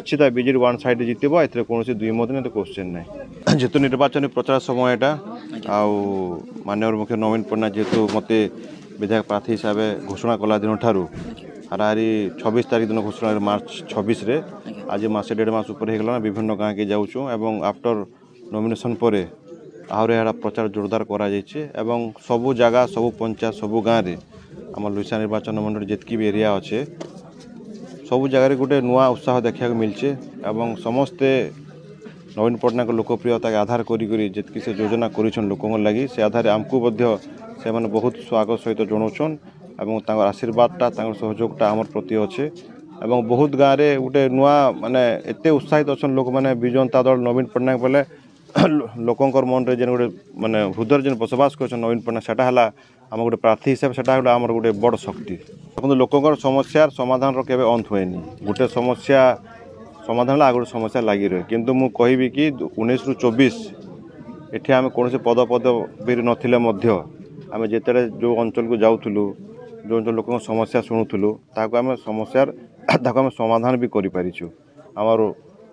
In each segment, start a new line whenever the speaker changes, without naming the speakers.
निश्चित BJD one side जितब ए कौन दुई मत नहीं क्वेश्चन ना जेहेतु निर्वाचन प्रचार समय यहाँ माननीय मुख्य नवीन पट्टनायक जेहेतु मत विधायक प्रार्थी हिसाब से घोषणा कला दिन ठारू हाराहारी 26 तारीख दिन घोषणा मार्च 26 रे आज मसे 1.5 मास ऊपर होगा विभिन्न गाँव के जाऊँ एवं आफ्टर नॉमिनेशन पर आहरी यहाँ प्रचार जोरदार कर सबू जगह सबू पंचायत सबू गाँव में आम लुइसा निर्वाचन मंडल जितकी भी एरिया अच्छे सबू जगह गोटे नुआ उत्साह देखा मिलचे एवं समस्ते नवीन पट्टनायक लोकप्रियता के आधार करी जितकी से योजना कर लोकों लगी से आधार आमको से मैंने बहुत स्वागत सहित जनाऊन और आशीर्वादटा सहयोगटा आम प्रति अच्छे एवं बहुत गाँव में गोटे नुआ माने एत उत्साहित अच्छा लोक मैंने विजु जनता दल नवीन पट्टनायक बोले लोकंर मन में जेन गोटे माने हृदय जेन बसवास कर नवीन पट्टनायक सेटा है आम गोटे प्रार्थी हिसाब से आम गोटे बड़ शक्ति देखो लोकंर समस्यार समाधान केवे अंत हुए गोटे समस्या समाधान आगे समस्या लगी रहे किंतु मु कहबी कि 19 रु 24 एठी आम कौन पद पदवी नथिले आम जिते जो अंचल को जाऊँ जो अंचल लोक समस्या शुणुलु आम समस्यार आम समाधान भी करूँ आमर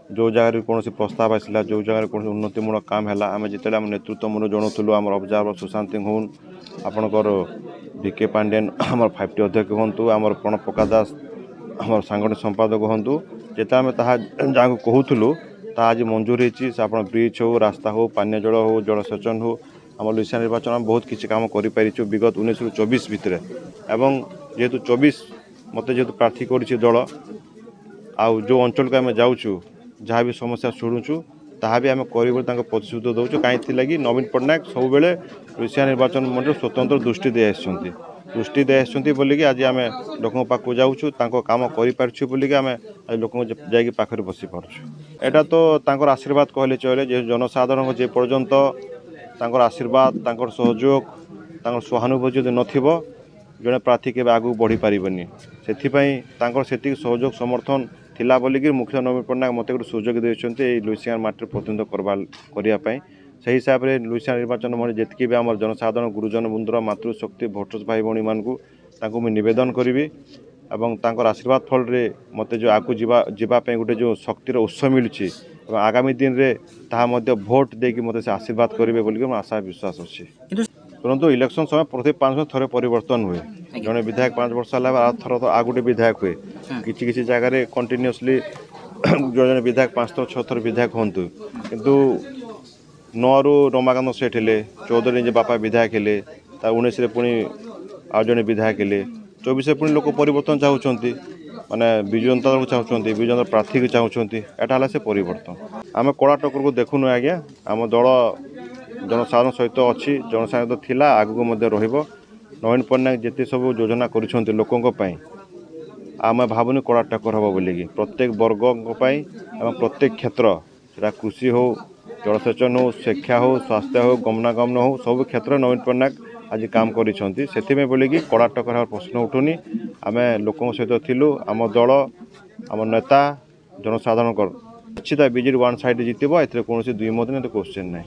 जो जगह कौन प्रस्ताव आसला जो जगह कौन उन्नतिमूलक काम है आम जिते आम नेतृत्व मूल जनाऊँ आम ऑब्जर्वर सुशांत सिंह हूँ आपणकर बीके पांडेन आम 5T अध्यक्ष हूँ आम प्रणव प्रकाश दास आम सांगठनिक संपादक हूँ जिते आम जहाँ कहूँ आज मंजूर हो ब्रिज हो रास्ता हो पानीय जल हो जलसेचन हो आम लुइसा निर्वाचन में बहुत किसी काम कर विगत 19 रु 24 भितर एवं जेहेतु 24 मत जेहेतु प्रार्थी कर दल आउ जो अंचल को आम जाऊँ जहाँ भी समस्या शुणुचु ताहा भी आम कर प्रतिश्रुति दौचु कहीं नवीन पट्टनायक सब बेले लुइसा निर्वाचन मंडल स्वतंत्र दृष्टि दे आसुँच बोलिकी आज आम लोकों पाक जाऊँ काम करें आज लोक जाखिर बसी पार्छ एटा तो आशीर्वाद कहले चले जे जनसाधारण जे पर्यंत आशीर्वाद सहयोग सहानुभूति जो नथिबो जड़े प्रार्थी के आगू बढ़ी पारिबनी से सहयोग समर्थन थिला बोलिकी मुख्य नवीन पट्टनायक मत गोटे सुजोग देते लुइसिया माटी प्रतिनिधित्व करने से हिसाब से लुइसिया निर्वाचन मंडल जितकी भी आम जनसाधारण गुरुजन बंधुर मातृशक्ति भोटर्स भाई भाई मानू मुझे नवेदन करी और आशीर्वाद फल मत जो आगू जावाई गोटे जो शक्तिर उत्स मिलूँ आगामी दिन में भोट देकी मत से आशीर्वाद करेंगे बोलिक आशा विश्वास अच्छे तुरंत इलेक्शन समय प्रति 5 वर्ष थे परिवर्तन हुए जड़े विधायक 5 वर्ष है थर तो आ गोटे विधायक हुए किसी जगह कंटिन्यूअसली जो विधायक 5 6 थर विधायक हूँ किंतु 9 रु रमाकांत सेठ है 14 निजे बापा विधायक है 19 पुणी आउ जड़े विधायक है 24 पुणी लोक परिवर्तन चाहते माने विजु जनता दल को चाहते विजु जनता प्रार्थी को चाहते यहाँ से परिवर्तन आम कड़ा टक्कर को देखुनु आज्ञा आम दल जनसाधारण सहित अच्छी जनसाधारण थिला आगू नवीन पट्टनायक जिते सब योजना कर लोकों आम भावुनी कड़ा टक्कर हम बोलिकी प्रत्येक वर्ग प्रत्येक क्षेत्र से कृषि हो जलसेचन हो शिक्षा हो स्वास्थ्य हो गमनागमन हो सब क्षेत्र नवीन पट्टनायक आज काम कर बोलिकी कड़ा टक्कर प्रश्न उठुनी आम लोकों सहित थिलु आम दल आम नेता जनसाधारण निश्चित बीजेडी वन साइड जितब ए कौन दुई मत नहीं क्वेश्चन ना।